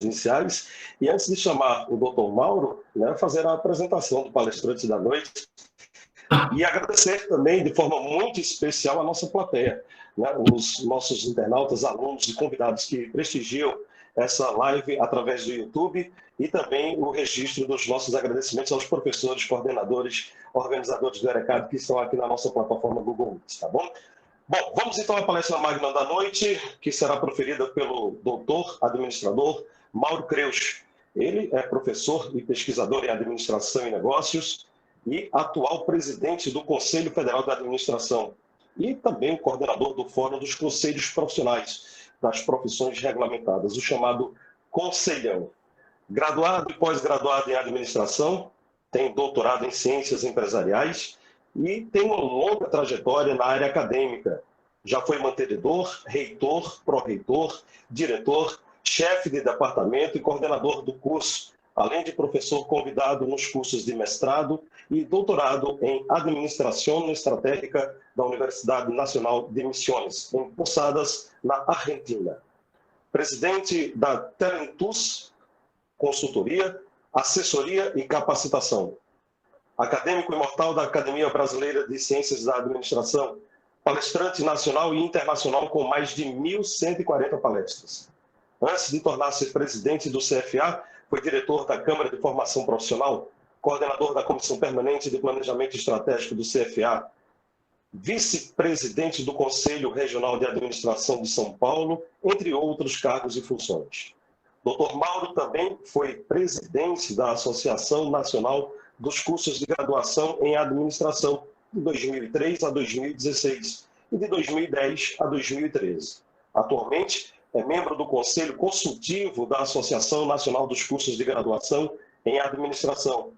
iniciais. E antes de chamar o Dr. Mauro, né, fazer a apresentação do palestrante da noite e agradecer também de forma muito especial a nossa plateia, né, os nossos internautas, alunos e convidados que prestigiam essa live através do YouTube e também o registro dos nossos agradecimentos aos professores, coordenadores, organizadores do ERECAD que estão aqui na nossa plataforma Google Meet, tá bom? Bom, vamos então à palestra magna da noite, que será proferida pelo doutor administrador Mauro Creus. Ele é professor e pesquisador em administração e negócios e atual presidente do Conselho Federal de Administração e também coordenador do Fórum dos Conselhos Profissionais das Profissões Regulamentadas, o chamado Conselhão. Graduado e pós-graduado em administração, tem doutorado em ciências empresariais e tem uma longa trajetória na área acadêmica. Já foi mantenedor, reitor, pró-reitor, diretor, chefe de departamento e coordenador do curso, além de professor convidado nos cursos de mestrado e doutorado em Administração Estratégica da Universidade Nacional de Misiones, em Posadas, na Argentina. Presidente da Talentus Consultoria, Assessoria e Capacitação. Acadêmico imortal da Academia Brasileira de Ciências da Administração, palestrante nacional e internacional com mais de 1.140 palestras. Antes de tornar-se presidente do CFA, foi diretor da Câmara de Formação Profissional, coordenador da Comissão Permanente de Planejamento Estratégico do CFA, vice-presidente do Conselho Regional de Administração de São Paulo, entre outros cargos e funções. Dr. Mauro também foi presidente da Associação Nacional dos Cursos de Graduação em Administração, de 2003 a 2016 e de 2010 a 2013. Atualmente, é membro do Conselho Consultivo da Associação Nacional dos Cursos de Graduação em Administração.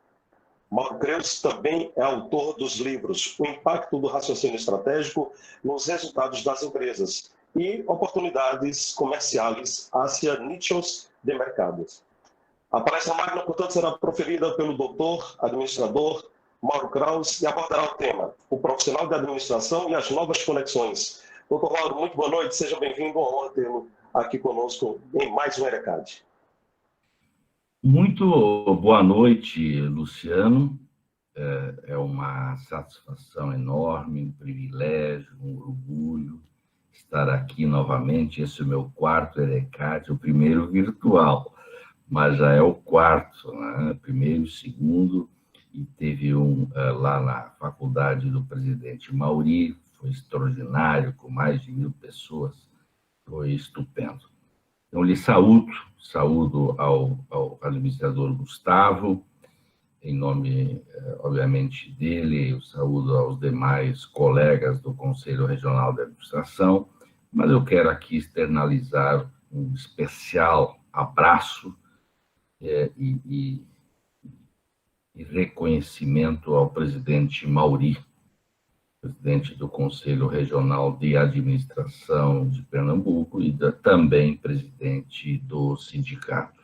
Mauro Creus também é autor dos livros O Impacto do Raciocínio Estratégico nos Resultados das Empresas e Oportunidades Comerciais hacia Nichos de Mercados. A palestra magna, portanto, será proferida pelo doutor, administrador Mauro Creus e abordará o tema, o profissional de administração e as novas conexões. Doutor Mauro, muito boa noite, seja bem-vindo, uma honra tê-lo aqui conosco em mais um ERECAD. Muito boa noite, Luciano. É uma satisfação enorme, um privilégio, um orgulho estar aqui novamente. Esse é o meu quarto ERECAD, o primeiro virtual, mas já é o quarto, né? Primeiro, segundo, e teve um lá na faculdade do presidente Mauri, foi extraordinário, com mais de 1.000 pessoas, foi estupendo. Então, lhe saúdo ao administrador Gustavo, em nome, obviamente, dele, eu saúdo aos demais colegas do Conselho Regional de Administração, mas eu quero aqui externalizar um especial abraço e reconhecimento ao presidente Mauri, presidente do Conselho Regional de Administração de Pernambuco e também presidente do sindicato.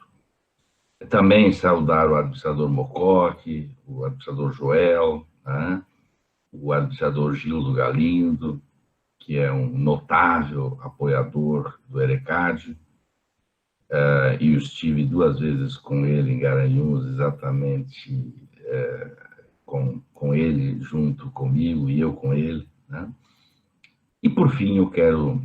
Também saudar o administrador Mocoque, o administrador Joel, né? O administrador Gildo Galindo, que é um notável apoiador do ERECAD, e eu estive 2 vezes com ele em Garanhuns, exatamente com ele junto comigo e eu com ele, né? E, por fim, eu quero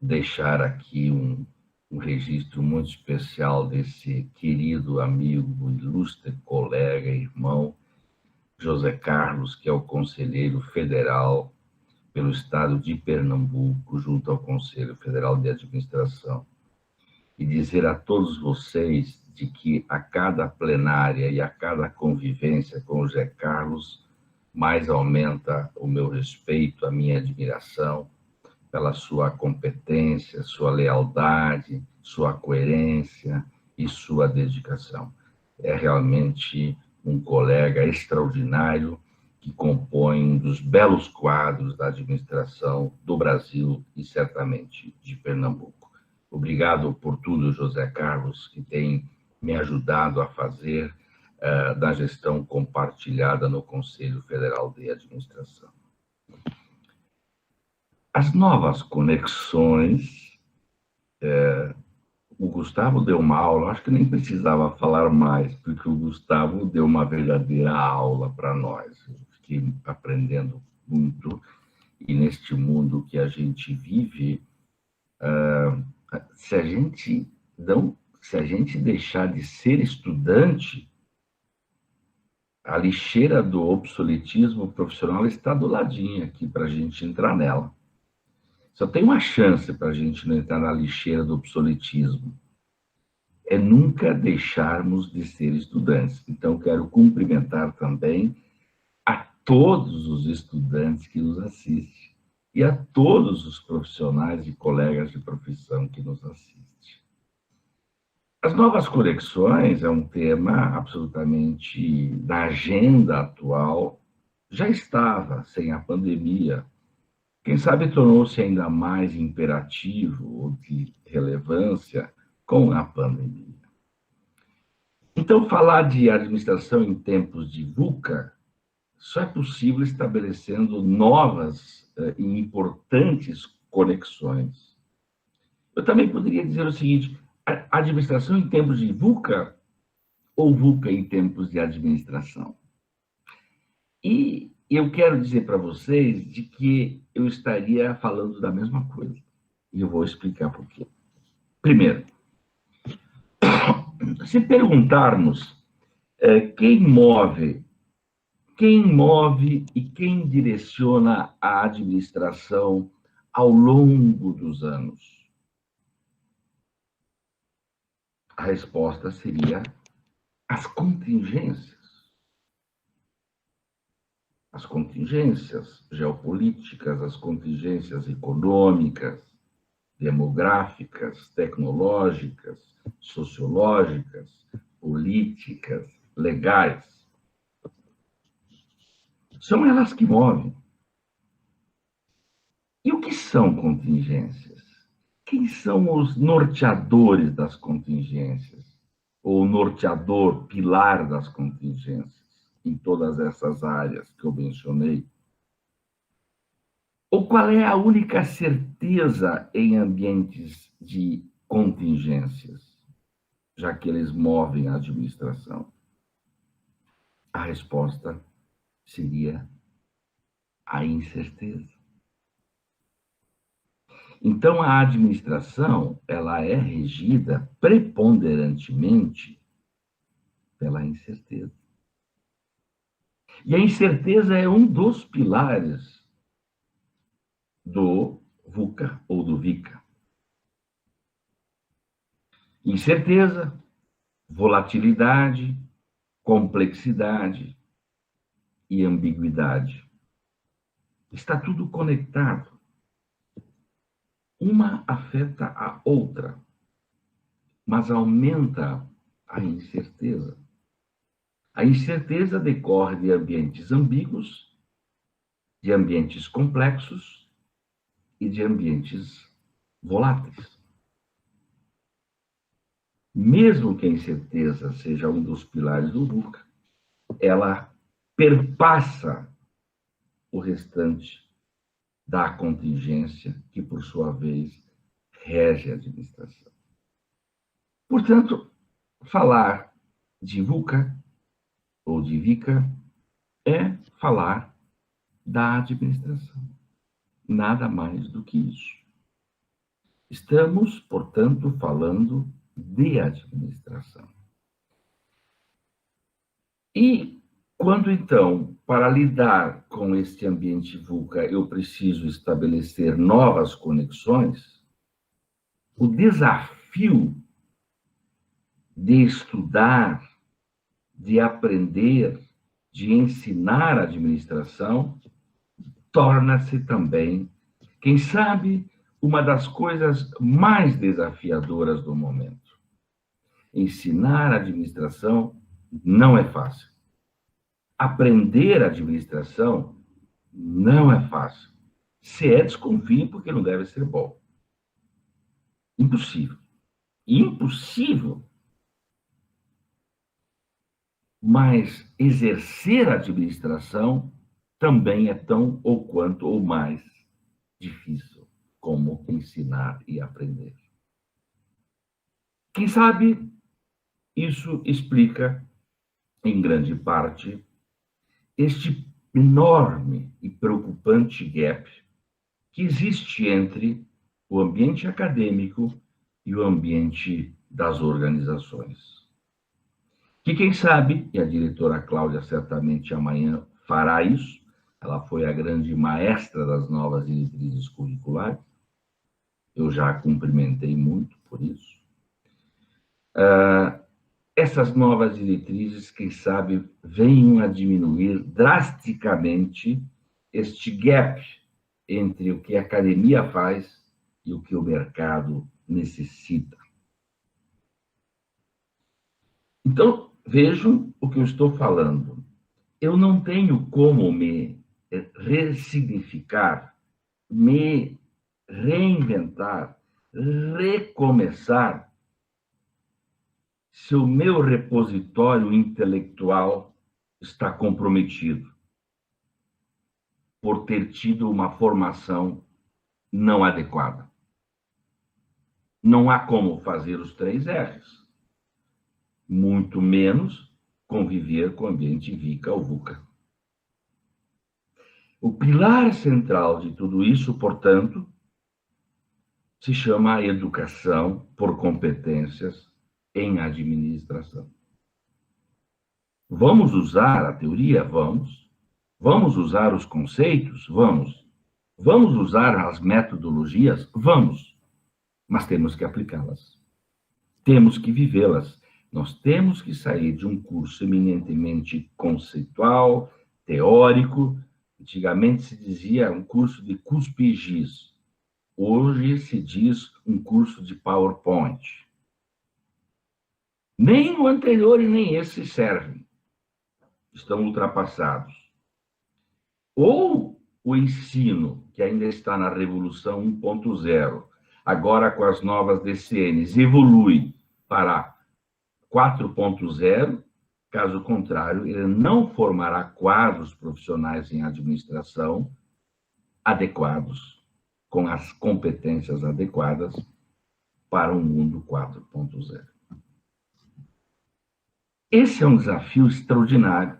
deixar aqui um registro muito especial desse querido amigo, ilustre colega, irmão, José Carlos, que é o conselheiro federal pelo estado de Pernambuco, junto ao Conselho Federal de Administração. E dizer a todos vocês de que a cada plenária e a cada convivência com o José Carlos, mais aumenta o meu respeito, a minha admiração pela sua competência, sua lealdade, sua coerência e sua dedicação. É realmente um colega extraordinário que compõe um dos belos quadros da administração do Brasil e certamente de Pernambuco. Obrigado por tudo, José Carlos, que tem me ajudado a fazer da gestão compartilhada no Conselho Federal de Administração. As novas conexões o Gustavo deu uma aula, acho que nem precisava falar mais, porque o Gustavo deu uma verdadeira aula para nós. Eu fiquei aprendendo muito, e neste mundo que a gente vive, se a gente deixar de ser estudante, a lixeira do obsoletismo profissional está do ladinho aqui para a gente entrar nela. Só tem uma chance para a gente não entrar na lixeira do obsoletismo, é nunca deixarmos de ser estudantes. Então, quero cumprimentar também a todos os estudantes que nos assistem e a todos os profissionais e colegas de profissão que nos assistem. As novas conexões é um tema absolutamente da agenda atual, já estava sem a pandemia. Quem sabe tornou-se ainda mais imperativo ou de relevância com a pandemia. Então, falar de administração em tempos de VUCA só é possível estabelecendo novas e importantes conexões. Eu também poderia dizer o seguinte: a administração em tempos de VUCA ou VUCA em tempos de administração? E eu quero dizer para vocês de que eu estaria falando da mesma coisa. E eu vou explicar por quê. Primeiro, se perguntarmos quem move e quem direciona a administração ao longo dos anos, a resposta seria as contingências. As contingências geopolíticas, as contingências econômicas, demográficas, tecnológicas, sociológicas, políticas, legais. São elas que movem. E o que são contingências? Quem são os norteadores das contingências? Ou norteador, pilar das contingências, em todas essas áreas que eu mencionei? Ou qual é a única certeza em ambientes de contingências, já que eles movem a administração? A resposta seria a incerteza. Então, a administração, ela é regida preponderantemente pela incerteza. E a incerteza é um dos pilares do VUCA ou do VICA. Incerteza, volatilidade, complexidade e ambiguidade. Está tudo conectado. Uma afeta a outra, mas aumenta a incerteza. A incerteza decorre de ambientes ambíguos, de ambientes complexos e de ambientes voláteis. Mesmo que a incerteza seja um dos pilares do VUCA, ela perpassa o restante da contingência, que, por sua vez, rege a administração. Portanto, falar de VUCA ou de VICA é falar da administração. Nada mais do que isso. Estamos, portanto, falando de administração. E quando, então, para lidar com este ambiente VUCA, eu preciso estabelecer novas conexões, o desafio de estudar, de aprender, de ensinar a administração, torna-se também, quem sabe, uma das coisas mais desafiadoras do momento. Ensinar a administração não é fácil. Aprender administração não é fácil. Se é, desconfie, porque não deve ser bom. Impossível. Impossível. Mas exercer a administração também é tão ou quanto ou mais difícil como ensinar e aprender. Quem sabe isso explica, em grande parte, este enorme e preocupante gap que existe entre o ambiente acadêmico e o ambiente das organizações. Que quem sabe, e a diretora Cláudia certamente amanhã fará isso, ela foi a grande maestra das novas diretrizes curriculares, eu já a cumprimentei muito por isso. Essas novas diretrizes, quem sabe, venham a diminuir drasticamente este gap entre o que a academia faz e o que o mercado necessita. Então, vejam o que eu estou falando. Eu não tenho como me ressignificar, me reinventar, recomeçar, se o meu repositório intelectual está comprometido por ter tido uma formação não adequada. Não há como fazer os 3 R's, muito menos conviver com o ambiente VICA ou VUCA. O pilar central de tudo isso, portanto, se chama educação por competências em administração. Vamos usar a teoria? Vamos. Vamos usar os conceitos? Vamos. Vamos usar as metodologias? Vamos. Mas temos que aplicá-las. Temos que vivê-las. Nós temos que sair de um curso eminentemente conceitual, teórico. Antigamente se dizia um curso de cuspe e giz. Hoje se diz um curso de PowerPoint. Nem o anterior e nem esse servem. Estão ultrapassados. Ou o ensino, que ainda está na Revolução 1.0, agora com as novas DCNs, evolui para 4.0, caso contrário, ele não formará quadros profissionais em administração adequados, com as competências adequadas para um mundo 4.0. Esse é um desafio extraordinário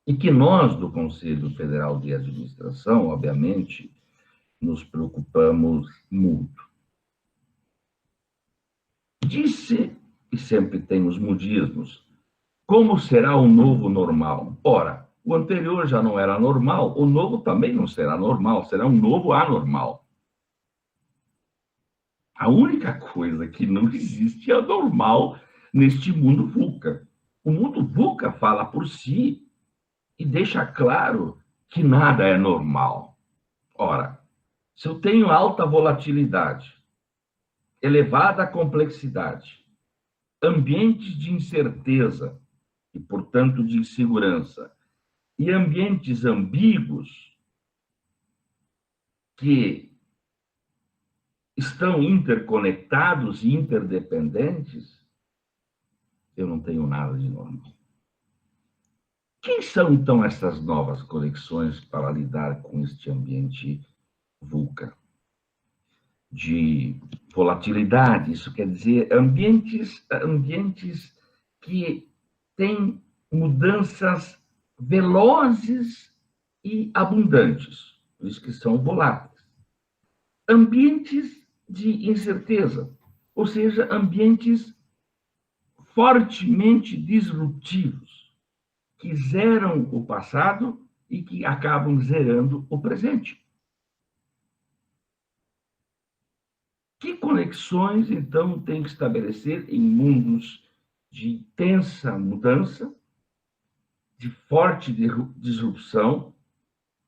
e que nós, do Conselho Federal de Administração, obviamente, nos preocupamos muito. Disse, e sempre tem os modismos, como será o novo normal? Ora, o anterior já não era normal, o novo também não será normal, será um novo anormal. A única coisa que não existe é normal neste mundo VUCA. O mundo VUCA fala por si e deixa claro que nada é normal. Ora, se eu tenho alta volatilidade, elevada complexidade, ambientes de incerteza e, portanto, de insegurança, e ambientes ambíguos que estão interconectados e interdependentes, eu não tenho nada de normal. Quem são, então, essas novas conexões para lidar com este ambiente VUCA? De volatilidade, isso quer dizer ambientes que têm mudanças velozes e abundantes, por isso que são voláteis. Ambientes de incerteza, ou seja, ambientes fortemente disruptivos, que zeram o passado e que acabam zerando o presente. Que conexões, então, tem que estabelecer em mundos de intensa mudança, de forte disrupção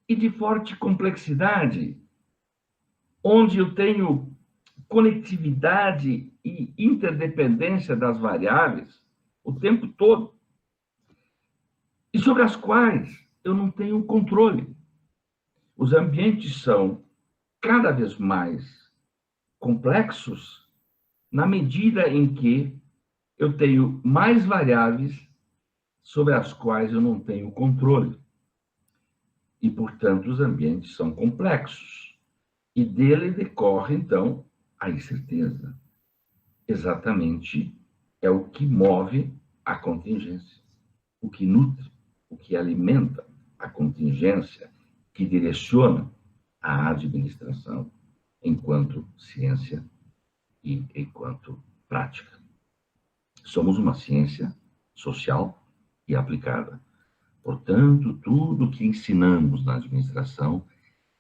e de forte complexidade, onde eu tenho conectividade e interdependência das variáveis o tempo todo, e sobre as quais eu não tenho controle. Os ambientes são cada vez mais complexos na medida em que eu tenho mais variáveis sobre as quais eu não tenho controle. E, portanto, os ambientes são complexos. E dele decorre, então, a incerteza. exatamente é o que move a contingência, o que nutre, o que alimenta a contingência, que direciona a administração enquanto ciência e enquanto prática. Somos uma ciência social e aplicada. Portanto, tudo que ensinamos na administração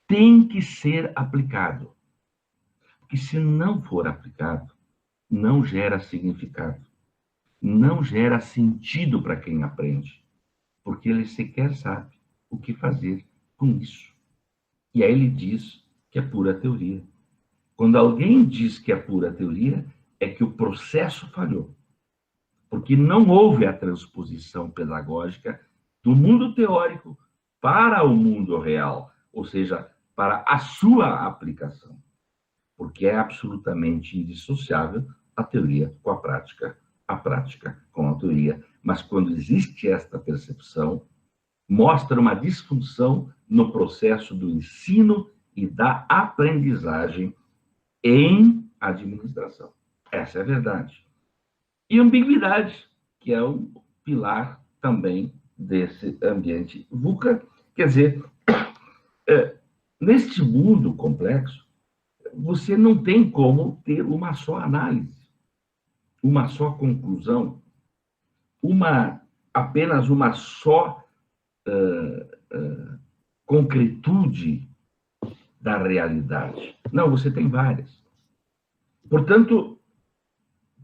tem que ser aplicado. Porque se não for aplicado, não gera significado, não gera sentido para quem aprende, porque ele sequer sabe o que fazer com isso. E aí ele diz que é pura teoria. Quando alguém diz que é pura teoria, é que o processo falhou, porque não houve a transposição pedagógica do mundo teórico para o mundo real, ou seja, para a sua aplicação, porque é absolutamente indissociável a teoria com a prática com a teoria. Mas quando existe esta percepção, mostra uma disfunção no processo do ensino e da aprendizagem em administração. Essa é a verdade. E ambiguidade, que é um pilar também desse ambiente VUCA. Quer dizer, neste mundo complexo, você não tem como ter uma só análise, uma só conclusão, apenas uma só concretude da realidade. Não, você tem várias. Portanto,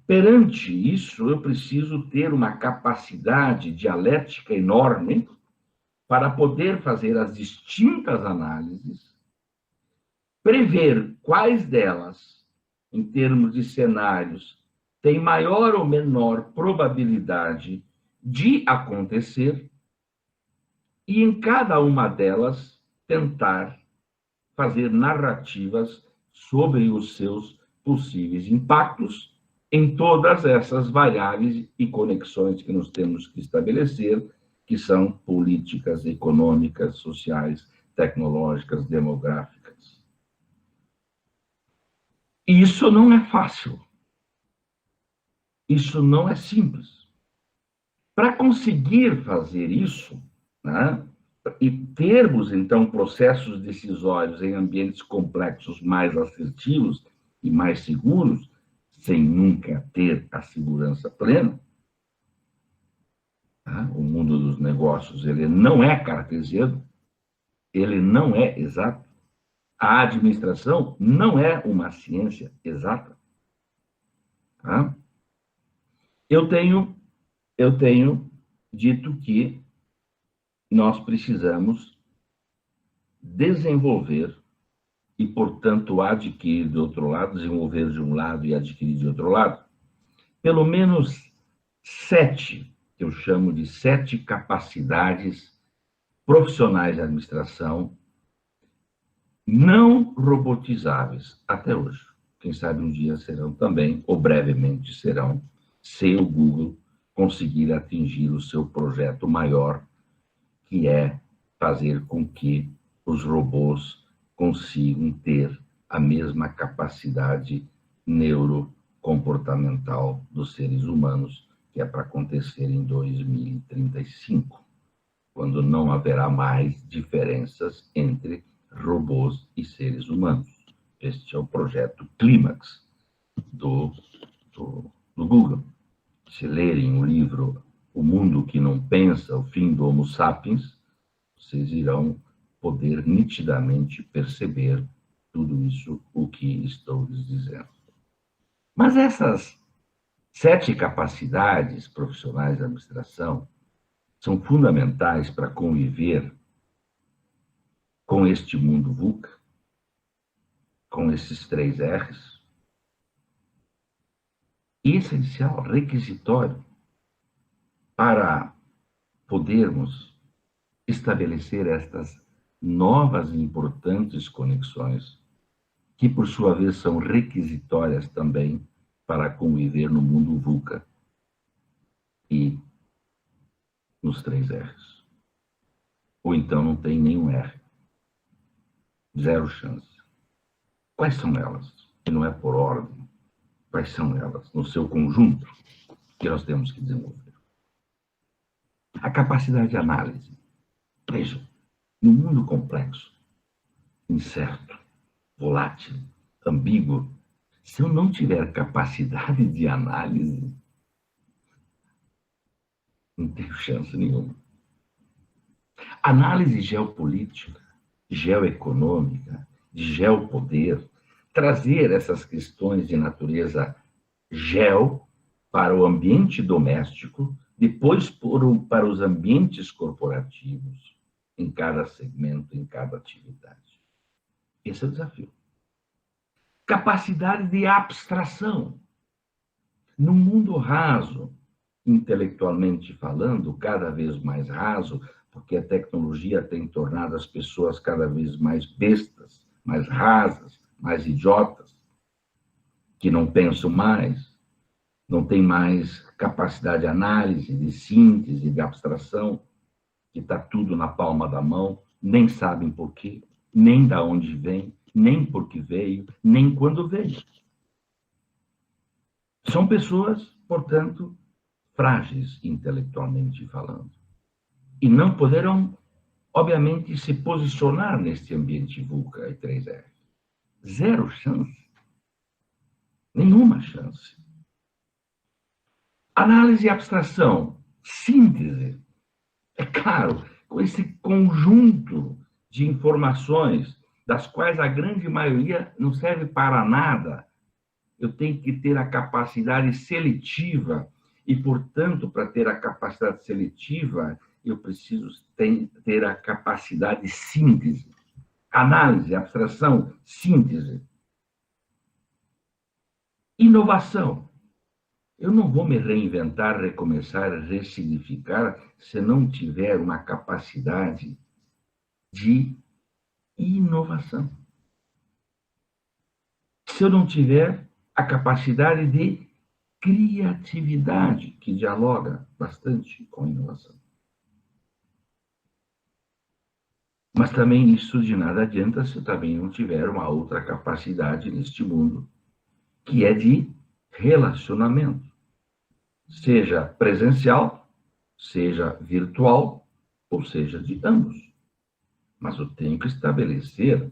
perante isso, eu preciso ter uma capacidade dialética enorme para poder fazer as distintas análises, prever quais delas, em termos de cenários, têm maior ou menor probabilidade de acontecer, e em cada uma delas tentar fazer narrativas sobre os seus possíveis impactos em todas essas variáveis e conexões que nós temos que estabelecer, que são políticas econômicas, sociais, tecnológicas, demográficas. E isso não é fácil. Isso não é simples. Para conseguir fazer isso, né, e termos, então, processos decisórios em ambientes complexos mais assertivos e mais seguros, sem nunca ter a segurança plena, tá? O mundo dos negócios, ele não é cartesiano, ele não é exato. A administração não é uma ciência exata. Tá? Eu tenho dito que nós precisamos desenvolver e, portanto, adquirir de outro lado, desenvolver de um lado e adquirir de outro lado, pelo menos 7, que eu chamo de 7 capacidades profissionais de administração não robotizáveis até hoje. Quem sabe um dia serão também, ou brevemente serão, se o Google conseguir atingir o seu projeto maior, que é fazer com que os robôs consigam ter a mesma capacidade neurocomportamental dos seres humanos, que é para acontecer em 2035, quando não haverá mais diferenças entre robôs e seres humanos. Este é o projeto Clímax do Google. Se lerem o livro O Mundo que Não Pensa, o Fim do Homo Sapiens, vocês irão poder nitidamente perceber tudo isso, o que estou lhes dizendo. Mas essas 7 capacidades profissionais de administração são fundamentais para conviver com este mundo VUCA, com esses 3 R's, essencial, requisitório, para podermos estabelecer estas novas e importantes conexões, que, por sua vez, são requisitórias também para conviver no mundo VUCA e nos 3 R's. Ou então não tem nenhum R. 0 chance. Quais são elas? E não é por ordem, Quais são elas, no seu conjunto, que nós temos que desenvolver? A capacidade de análise. Veja, no mundo complexo, incerto, volátil, ambíguo, se eu não tiver capacidade de análise, não tenho chance nenhuma. Análise geopolítica, geoeconômica, de geopoder, trazer essas questões de natureza geo para o ambiente doméstico, depois para os ambientes corporativos, em cada segmento, em cada atividade. Esse é o desafio. Capacidade de abstração. No mundo raso, intelectualmente falando, cada vez mais raso, porque a tecnologia tem tornado as pessoas cada vez mais bestas, mais rasas, mais idiotas, que não pensam mais, não têm mais capacidade de análise, de síntese, de abstração, que está tudo na palma da mão, nem sabem por quê, nem de onde vem, nem por que veio, nem quando veio. São pessoas, portanto, frágeis intelectualmente falando. E não poderão, obviamente, se posicionar neste ambiente VUCA e 3R. Zero chance. Nenhuma chance. Análise e abstração. Síntese. É claro, com esse conjunto de informações, das quais a grande maioria não serve para nada, eu tenho que ter a capacidade seletiva e, portanto, para ter a capacidade seletiva, eu preciso ter a capacidade de síntese. Análise, abstração, síntese. Inovação. Eu não vou me reinventar, recomeçar, ressignificar se não tiver uma capacidade de inovação. Se eu não tiver a capacidade de criatividade, que dialoga bastante com inovação. Mas também isso de nada adianta se eu também não tiver uma outra capacidade neste mundo, que é de relacionamento. Seja presencial, seja virtual, ou seja de ambos. Mas eu tenho que estabelecer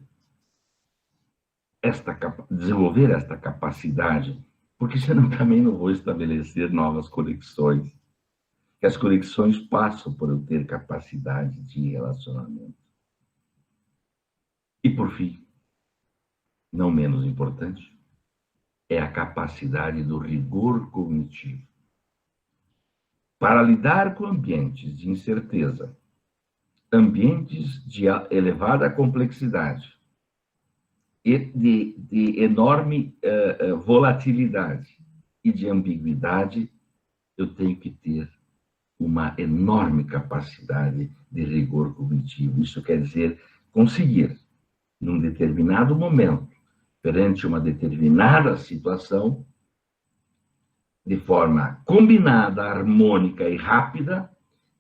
desenvolver esta capacidade, porque senão também não vou estabelecer novas conexões. Que as conexões passam por eu ter capacidade de relacionamento. E, por fim, não menos importante, é a capacidade do rigor cognitivo. Para lidar com ambientes de incerteza, ambientes de elevada complexidade e de enorme volatilidade e de ambiguidade, eu tenho que ter uma enorme capacidade de rigor cognitivo. Isso quer dizer conseguir, num determinado momento, perante uma determinada situação, de forma combinada, harmônica e rápida,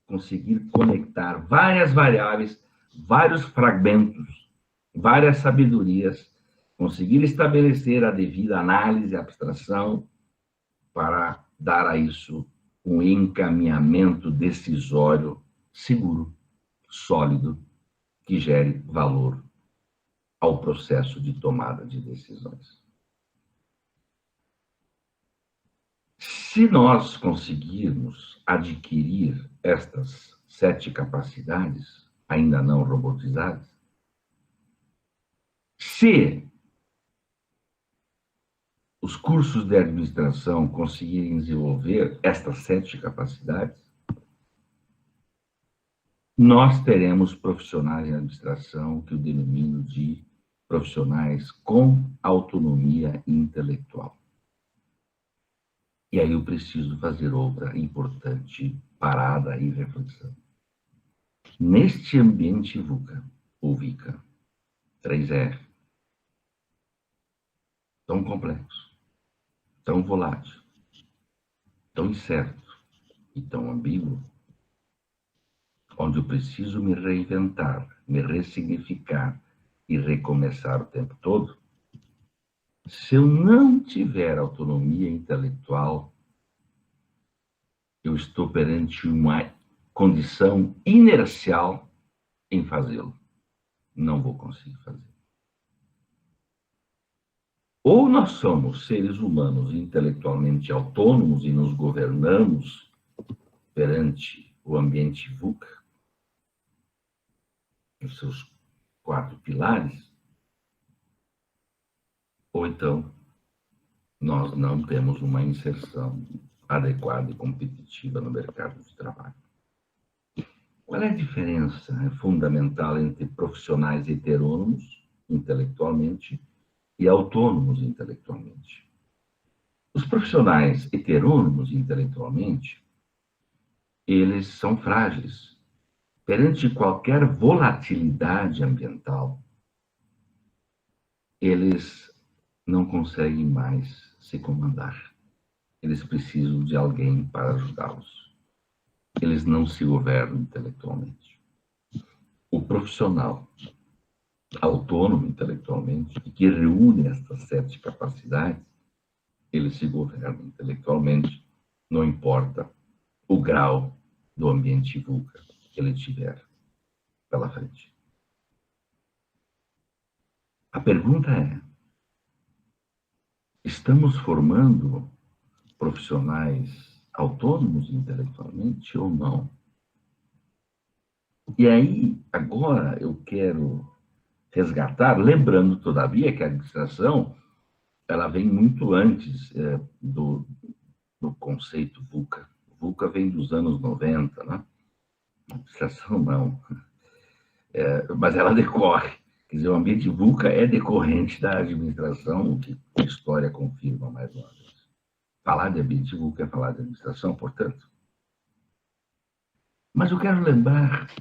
conseguir conectar várias variáveis, vários fragmentos, várias sabedorias, conseguir estabelecer a devida análise, abstração, para dar a isso um encaminhamento decisório seguro, sólido, que gere valor ao processo de tomada de decisões. Se nós conseguirmos adquirir estas 7 capacidades, ainda não robotizadas, se os cursos de administração conseguirem desenvolver estas 7 capacidades, nós teremos profissionais em administração que eu denomino de profissionais com autonomia intelectual. E aí eu preciso fazer outra importante parada e reflexão. Neste ambiente VUCA, ou VICA, 3R, tão complexo, tão volátil, tão incerto e tão ambíguo, onde eu preciso me reinventar, me ressignificar e recomeçar o tempo todo, Se eu não tiver autonomia intelectual, eu estou perante uma condição inercial em fazê-lo. Não vou conseguir fazer. Ou nós somos seres humanos intelectualmente autônomos e nos governamos perante o ambiente VUCA, os seus 4 pilares, ou então nós não temos uma inserção adequada e competitiva no mercado de trabalho. Qual é a diferença fundamental entre profissionais heterônomos intelectualmente e autônomos intelectualmente? Os profissionais heterônomos intelectualmente, eles são frágeis. Perante qualquer volatilidade ambiental, eles não conseguem mais se comandar. Eles precisam de alguém para ajudá-los. Eles não se governam intelectualmente. O profissional autônomo intelectualmente, e que reúne estas 7 capacidades, ele se governa intelectualmente, não importa o grau do ambiente VUCA que ele tiver pela frente. A pergunta é: estamos formando profissionais autônomos intelectualmente ou não? E aí, agora, eu quero resgatar, lembrando, todavia, que a administração ela vem muito antes do conceito VUCA. VUCA vem dos anos 90, né? A administração não. Mas ela decorre. Quer dizer, o ambiente VUCA é decorrente da administração, o que a história confirma mais uma vez. Falar de ambiente VUCA é falar de administração, portanto. Mas eu quero lembrar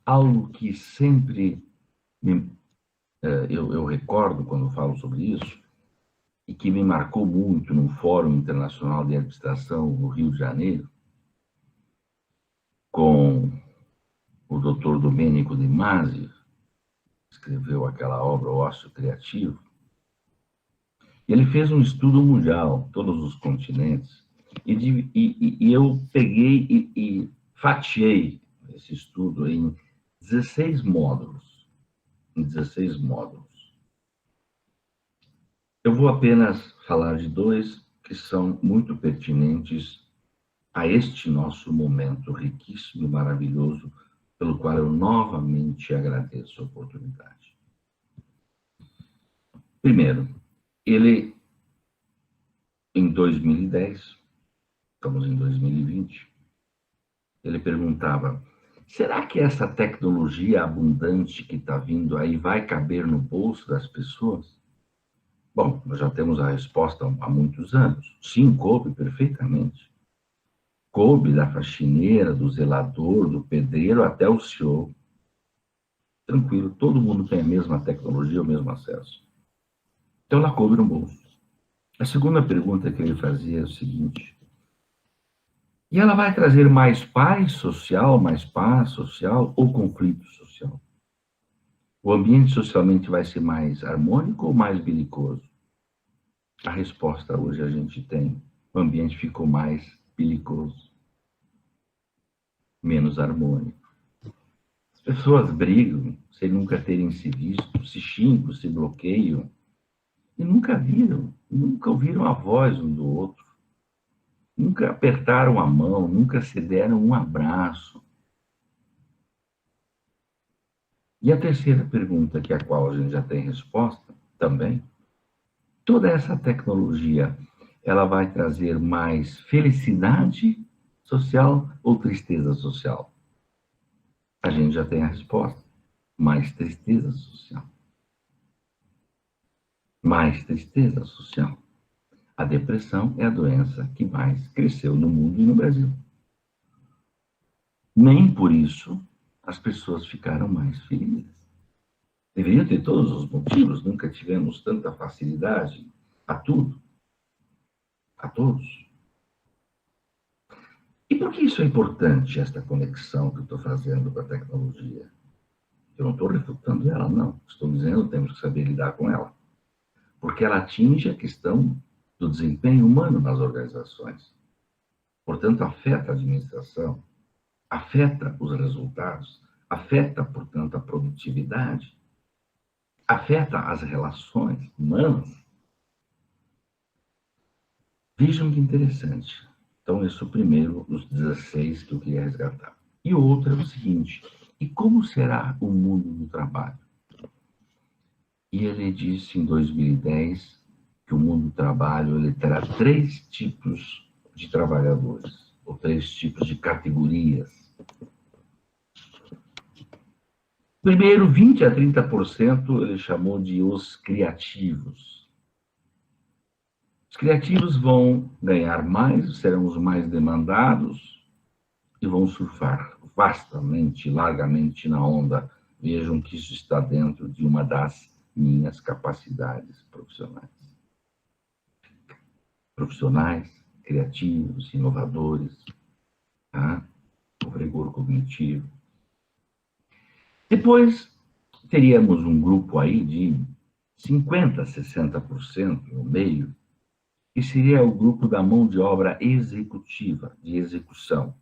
algo que sempre eu recordo quando falo sobre isso, e que me marcou muito no Fórum Internacional de Administração no Rio de Janeiro, com o Dr. Domenico De Masi, que escreveu aquela obra, O Ócio Criativo. Ele fez um estudo mundial, todos os continentes, e eu peguei e fatiei esse estudo em 16 módulos. Em 16 módulos. Eu vou apenas falar de 2 que são muito pertinentes a este nosso momento riquíssimo e maravilhoso, pelo qual eu novamente agradeço a oportunidade. Primeiro, ele, em 2010, estamos em 2020, ele perguntava: será que essa tecnologia abundante que está vindo aí vai caber no bolso das pessoas? Bom, nós já temos a resposta há muitos anos. Sim, coube perfeitamente. Coube da faxineira, do zelador, do pedreiro, até o CEO. Tranquilo, todo mundo tem a mesma tecnologia, o mesmo acesso. Então, ela coube no bolso. A segunda pergunta que ele fazia é o seguinte: e ela vai trazer mais paz social ou conflito social? O ambiente socialmente vai ser mais harmônico ou mais belicoso? A resposta hoje a gente tem: o ambiente ficou mais belicoso, menos harmônico. As pessoas brigam sem nunca terem se visto, se xingam, se bloqueiam, e nunca ouviram a voz um do outro, nunca apertaram a mão, nunca se deram um abraço. E a terceira pergunta, que a qual a gente já tem resposta também: toda essa tecnologia, ela vai trazer mais felicidade social ou tristeza social? A gente já tem a resposta: mais tristeza social. Mais tristeza social. A depressão é a doença que mais cresceu no mundo e no Brasil. Nem por isso as pessoas ficaram mais felizes. Deveriam ter todos os motivos, nunca tivemos tanta facilidade a tudo, a todos. E por que isso é importante, esta conexão que eu estou fazendo com a tecnologia? Eu não estou refutando ela, não. Estou dizendo que temos que saber lidar com ela. porque ela atinge a questão do desempenho humano nas organizações. Portanto, afeta a administração, afeta os resultados, afeta, portanto, a produtividade, afeta as relações humanas. Vejam que interessante. Então, esse é o primeiro dos 16 que eu queria resgatar. E o outro é o seguinte: e como será o mundo do trabalho? E ele disse em 2010 que o mundo do trabalho ele terá 3 tipos de trabalhadores, ou 3 tipos de categorias. Primeiro, 20 a 30% ele chamou de os criativos. Os criativos vão ganhar mais, serão os mais demandados e vão surfar vastamente, largamente na onda. Vejam que isso está dentro de uma das minhas capacidades profissionais. Profissionais, criativos, inovadores, tá? O rigor cognitivo. Depois, teríamos um grupo aí de 50% a 60% no meio, que seria o grupo da mão de obra executiva, de execução,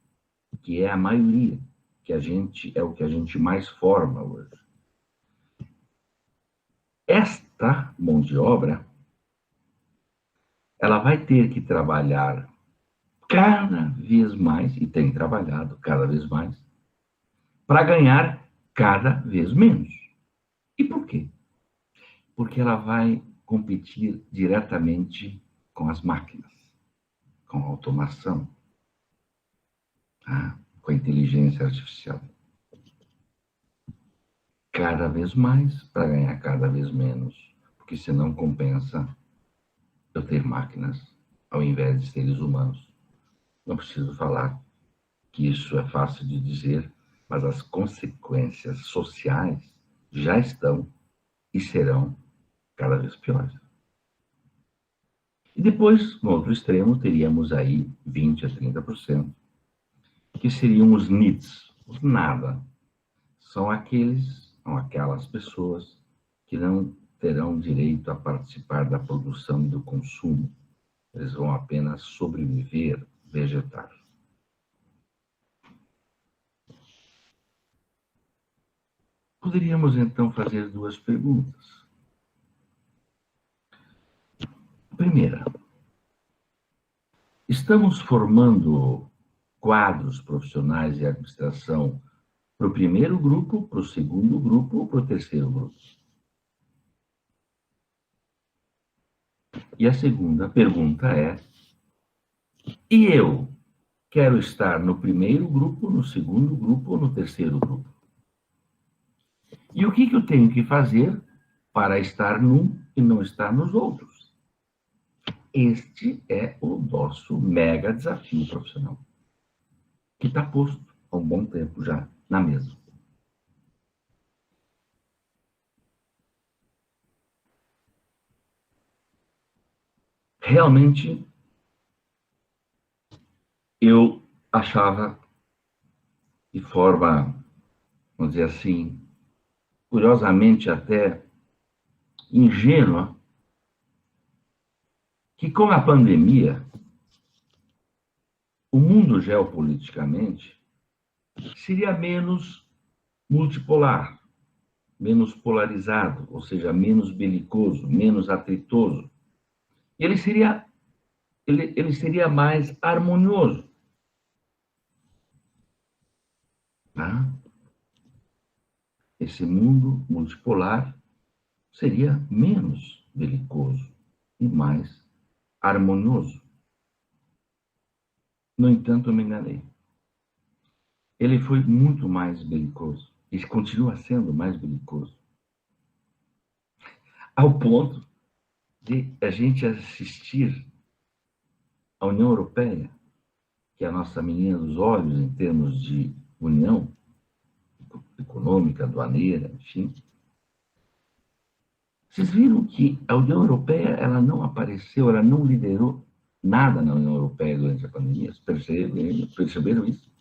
que é a maioria, que é o que a gente mais forma hoje. Esta mão de obra, ela vai ter que trabalhar cada vez mais, e tem trabalhado cada vez mais, para ganhar cada vez menos. E por quê? Porque ela vai competir diretamente com as máquinas, com a automação, tá? Com a inteligência artificial. Cada vez mais para ganhar cada vez menos, porque senão compensa eu ter máquinas ao invés de seres humanos. Não preciso falar que isso é fácil de dizer, mas as consequências sociais já estão e serão cada vez piores. E depois, no outro extremo, teríamos aí 20 a 30%, que seriam os NEETs, os nada. São aquelas pessoas que não terão direito a participar da produção e do consumo. Eles vão apenas sobreviver, vegetar. Poderíamos, então, fazer 2 perguntas. Primeira, estamos formando quadros profissionais de administração para o primeiro grupo, para o segundo grupo ou para o terceiro grupo? E a segunda pergunta é: e eu quero estar no primeiro grupo, no segundo grupo ou no terceiro grupo? E o que eu tenho que fazer para estar num e não estar nos outros? Este é o nosso mega desafio profissional, que está posto há um bom tempo já na mesa. Realmente, eu achava, de forma, vamos dizer assim, curiosamente até ingênua, que com a pandemia, o mundo geopoliticamente seria menos multipolar, menos polarizado, ou seja, menos belicoso, menos atritoso. E ele seria mais harmonioso. Tá? Esse mundo multipolar seria menos belicoso e mais harmonioso. No entanto, eu me enganei. Ele foi muito mais belicoso e continua sendo mais belicoso, ao ponto de a gente assistir a União Europeia, que é a nossa menina dos olhos em termos de união econômica, aduaneira, enfim. Vocês viram que a União Europeia ela não apareceu, ela não liderou nada na União Europeia durante a pandemia? Perceberam isso?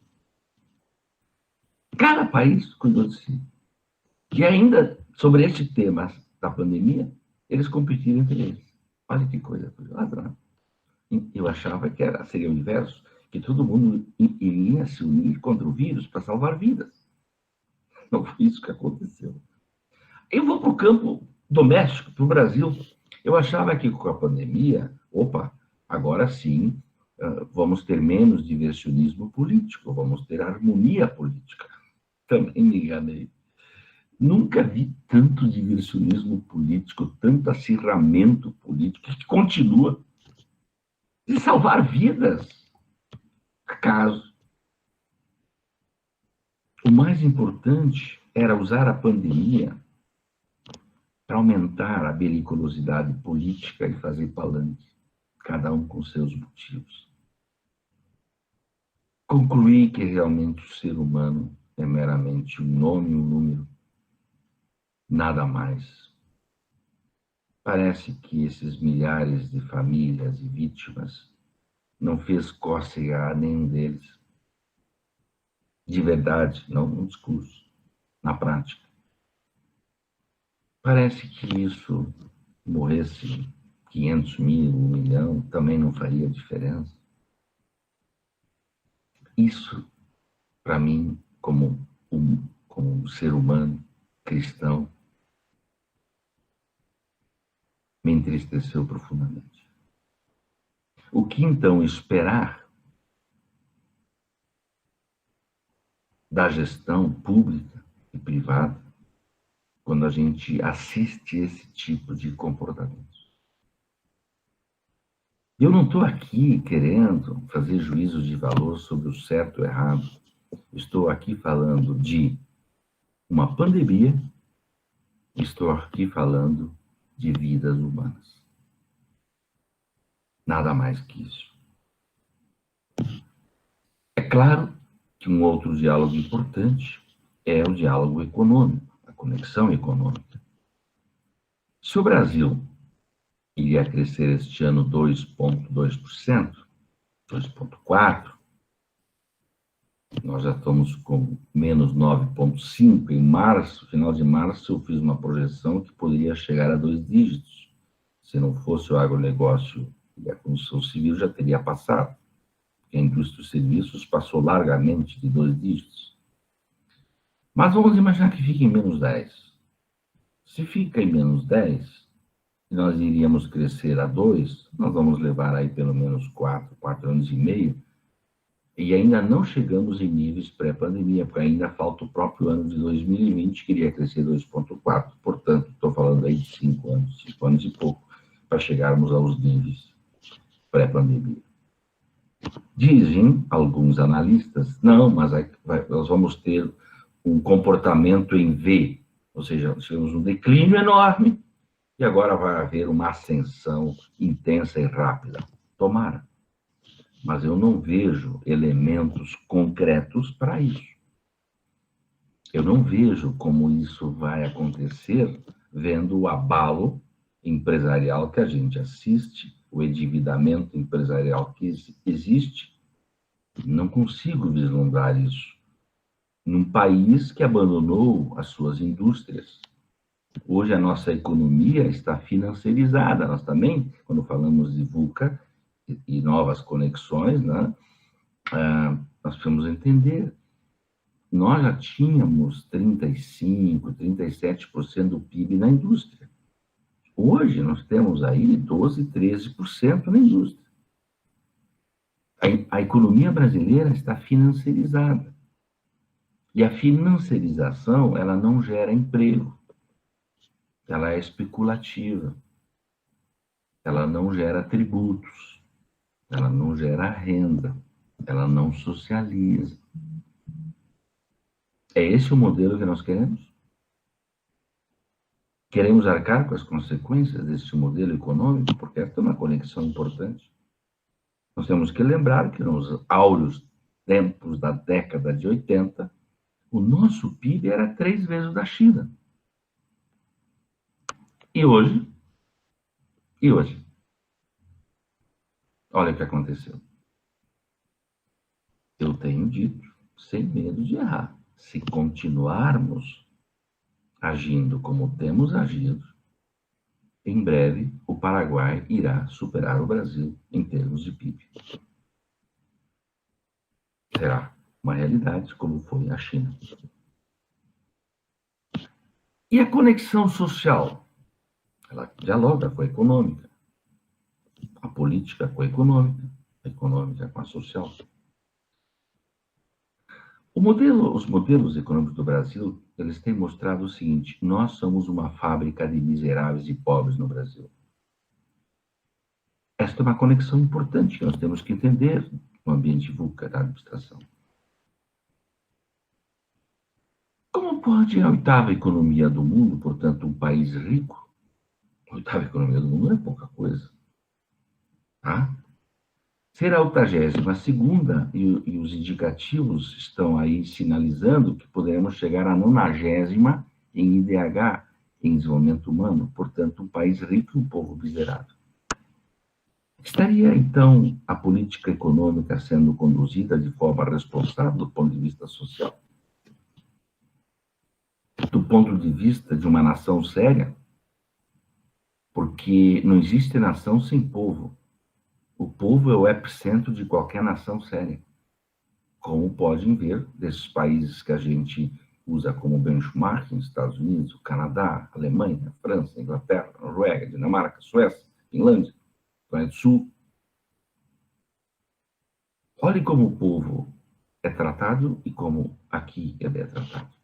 Cada país cuidou de si. E ainda, sobre este tema da pandemia, eles competiram entre eles. Olha que coisa curiosa, né? Eu achava que seria o inverso, que todo mundo iria se unir contra o vírus para salvar vidas. Não foi isso que aconteceu. Eu vou para o campo doméstico, para o Brasil. Eu achava que com a pandemia, agora sim, vamos ter menos diversionismo político, vamos ter harmonia política. Também me enganei. Nunca vi tanto diversionismo político, tanto acirramento político, que continua de salvar vidas. Acaso. O mais importante era usar a pandemia para aumentar a belicosidade política e fazer palanque, cada um com seus motivos. Concluí que realmente o ser humano é meramente um nome e um número, nada mais. Parece que esses milhares de famílias e vítimas não fez cócega a nenhum deles. De verdade, não no discurso, na prática. Parece que isso, morresse 500 mil, 1 milhão, também não faria diferença. Isso, para mim, como um ser humano cristão, me entristeceu profundamente. O que então esperar da gestão pública e privada quando a gente assiste esse tipo de comportamento? Eu não estou aqui querendo fazer juízos de valor sobre o certo ou errado. Estou aqui falando de uma pandemia, estou aqui falando de vidas humanas. Nada mais que isso. É claro que um outro diálogo importante é o diálogo econômico, a conexão econômica. Se o Brasil iria crescer este ano 2,2%, 2,4%, nós já estamos com menos 9,5%. Em março, final de março, eu fiz uma projeção que poderia chegar a 2 dígitos. Se não fosse o agronegócio e a construção civil, já teria passado. Porque a indústria dos serviços passou largamente de 2 dígitos. Mas vamos imaginar que fique em menos 10. Se fica em menos 10, e nós iríamos crescer a 2, nós vamos levar aí pelo menos 4 anos e meio, e ainda não chegamos em níveis pré-pandemia, porque ainda falta o próprio ano de 2020, que iria crescer 2,4. Portanto, estou falando aí de 5 anos e pouco, para chegarmos aos níveis pré-pandemia. Dizem alguns analistas, não, mas nós vamos ter um comportamento em V, ou seja, tivemos um declínio enorme, e agora vai haver uma ascensão intensa e rápida. Tomara. Mas eu não vejo elementos concretos para isso. Eu não vejo como isso vai acontecer vendo o abalo empresarial que a gente assiste, o endividamento empresarial que existe. Não consigo vislumbrar isso num país que abandonou as suas indústrias. Hoje a nossa economia está financiarizada. Nós também, quando falamos de VUCA e novas conexões, né, nós precisamos entender. Nós já tínhamos 35%, 37% do PIB na indústria. Hoje nós temos aí 12%, 13% na indústria. A economia brasileira está financiarizada. E a financiarização, ela não gera emprego. Ela é especulativa. Ela não gera tributos. Ela não gera renda. Ela não socializa. É esse o modelo que nós queremos? Queremos arcar com as consequências desse modelo econômico? Porque esta é uma conexão importante. Nós temos que lembrar que nos áureos tempos da década de 80, o nosso PIB era 3 vezes o da China. E hoje? Olha o que aconteceu. Eu tenho dito, sem medo de errar, se continuarmos agindo como temos agido, em breve, o Paraguai irá superar o Brasil em termos de PIB. Será uma realidade, como foi a China. E a conexão social? Ela dialoga com a econômica, a política com a econômica com a social. Os modelos econômicos do Brasil, eles têm mostrado o seguinte: nós somos uma fábrica de miseráveis e pobres no Brasil. Esta é uma conexão importante que nós temos que entender no ambiente VUCA da administração. Como pode a oitava economia do mundo, portanto, um país rico, a oitava economia do mundo não é pouca coisa, tá? Ser a 82ª, e os indicativos estão aí sinalizando que poderemos chegar à 90ª em IDH, em desenvolvimento humano, portanto, um país rico e um povo miserável. Estaria, então, a política econômica sendo conduzida de forma responsável do ponto de vista social? Do ponto de vista de uma nação séria? Porque não existe nação sem povo. O povo é o epicentro de qualquer nação séria. Como podem ver desses países que a gente usa como benchmark, nos Estados Unidos, o Canadá, a Alemanha, a França, a Inglaterra, a Noruega, a Dinamarca, a Suécia, a Finlândia, a Coreia do Sul. Olhe como o povo é tratado e como aqui ele é tratado.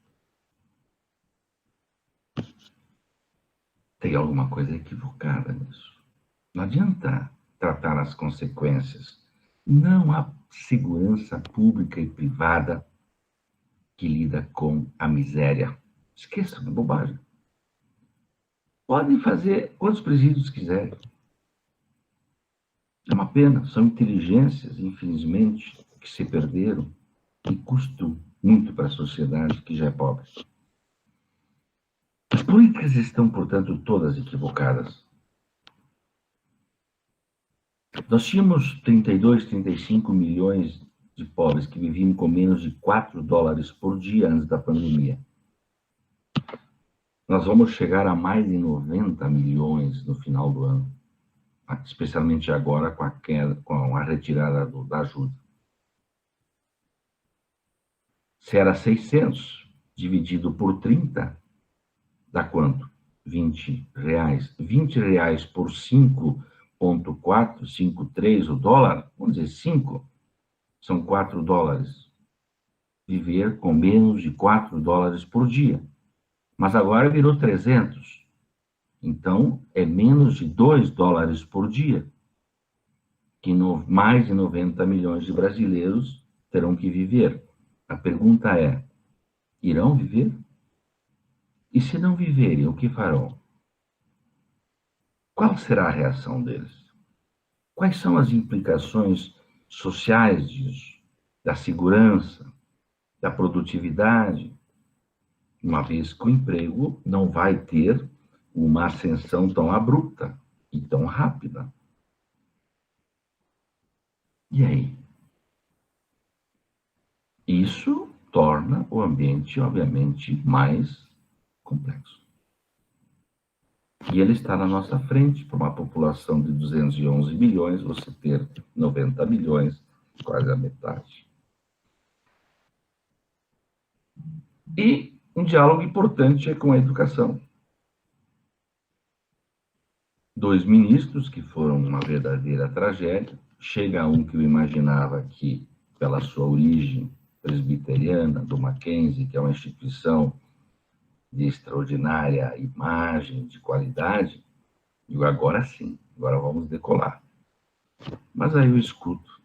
Tem alguma coisa equivocada nisso. Não adianta tratar as consequências. Não há segurança pública e privada que lida com a miséria. Esqueça, é bobagem. Podem fazer quantos presídios quiserem. É uma pena, são inteligências, infelizmente, que se perderam e custam muito para a sociedade que já é pobre. As políticas estão, portanto, todas equivocadas. Nós tínhamos 32, 35 milhões de pobres que viviam com menos de $4 por dia antes da pandemia. Nós vamos chegar a mais de 90 milhões no final do ano, especialmente agora com a retirada da ajuda. Se era 600 dividido por 30, dá quanto? R$20. R$20 por 5,4, 5,3 o dólar, vamos dizer 5, são $4. Viver com menos de $4 por dia. Mas agora virou 300. Então, é menos de $2 por dia. Que mais de 90 milhões de brasileiros terão que viver. A pergunta é, irão viver? E se não viverem, o que farão? Qual será a reação deles? Quais são as implicações sociais disso? Da segurança, da produtividade? Uma vez que o emprego não vai ter uma ascensão tão abrupta e tão rápida. E aí? Isso torna o ambiente, obviamente, mais complexo. E ele está na nossa frente, para uma população de 211 milhões, você ter 90 milhões, quase a metade. E um diálogo importante é com a educação. 2 ministros que foram uma verdadeira tragédia. Chega um que eu imaginava que, pela sua origem presbiteriana, do Mackenzie, que é uma instituição de extraordinária imagem, de qualidade, e agora sim, agora vamos decolar. Mas aí eu escuto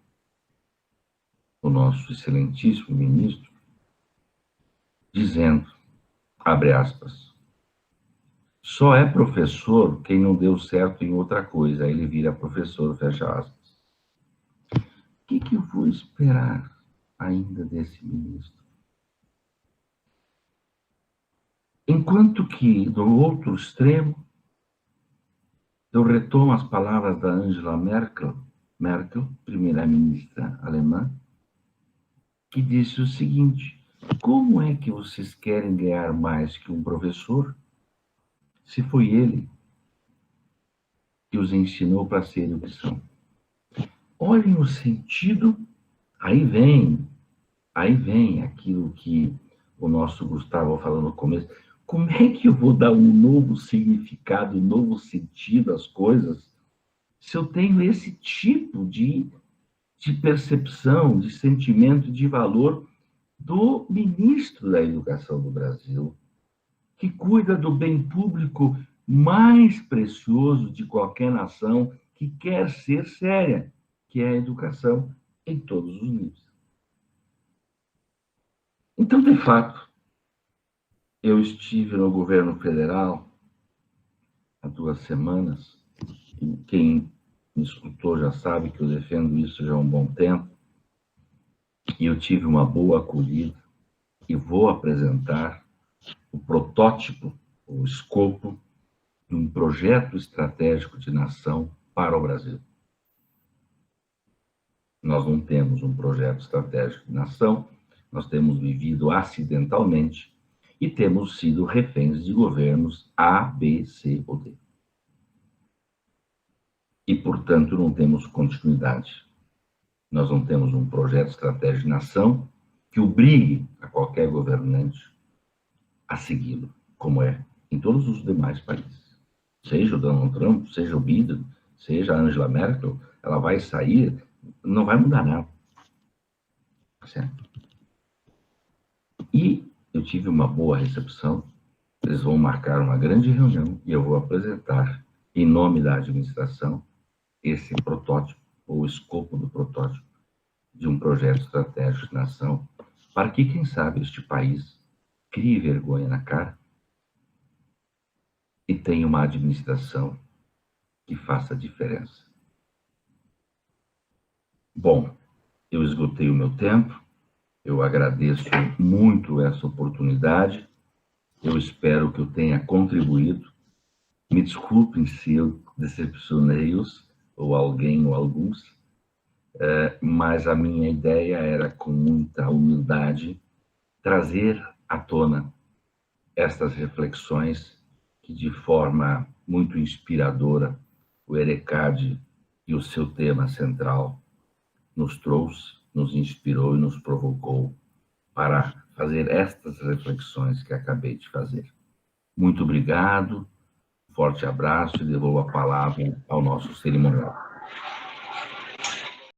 o nosso excelentíssimo ministro dizendo, abre aspas, só é professor quem não deu certo em outra coisa, aí ele vira professor, fecha aspas. O que eu vou esperar ainda desse ministro? Enquanto que, do outro extremo, eu retomo as palavras da Angela Merkel, primeira-ministra alemã, que disse o seguinte, como é que vocês querem ganhar mais que um professor, se foi ele os ensinou para serem o que são. Olhem o sentido, aí vem aquilo que o nosso Gustavo falou no começo. Como é que eu vou dar um novo significado, um novo sentido às coisas, se eu tenho esse tipo de percepção, de sentimento, de valor do ministro da Educação do Brasil, que cuida do bem público mais precioso de qualquer nação que quer ser séria, que é a educação em todos os níveis. Então, de fato, eu estive no governo federal há 2 semanas, e quem me escutou já sabe que eu defendo isso já há um bom tempo, e eu tive uma boa acolhida, e vou apresentar o protótipo, o escopo de um projeto estratégico de nação para o Brasil. Nós não temos um projeto estratégico de nação, nós temos vivido acidentalmente e temos sido reféns de governos A, B, C ou D. E, portanto, não temos continuidade. Nós não temos um projeto estratégico de nação que obrigue a qualquer governante a segui-lo, como é em todos os demais países. Seja o Donald Trump, seja o Biden, seja a Angela Merkel, ela vai sair, não vai mudar nada. Certo? E eu tive uma boa recepção, eles vão marcar uma grande reunião e eu vou apresentar, em nome da administração, esse protótipo, ou o escopo do protótipo, de um projeto estratégico de nação, para que, quem sabe, este país crie vergonha na cara e tenha uma administração que faça diferença. Bom, eu esgotei o meu tempo, eu agradeço muito essa oportunidade, eu espero que eu tenha contribuído. Me desculpem se eu decepcionei-os, ou alguém, ou alguns, mas a minha ideia era, com muita humildade, trazer à tona estas reflexões que, de forma muito inspiradora, o ERECAD e o seu tema central nos trouxe, nos inspirou e nos provocou para fazer estas reflexões que acabei de fazer. Muito obrigado, forte abraço e devolvo a palavra ao nosso cerimonial.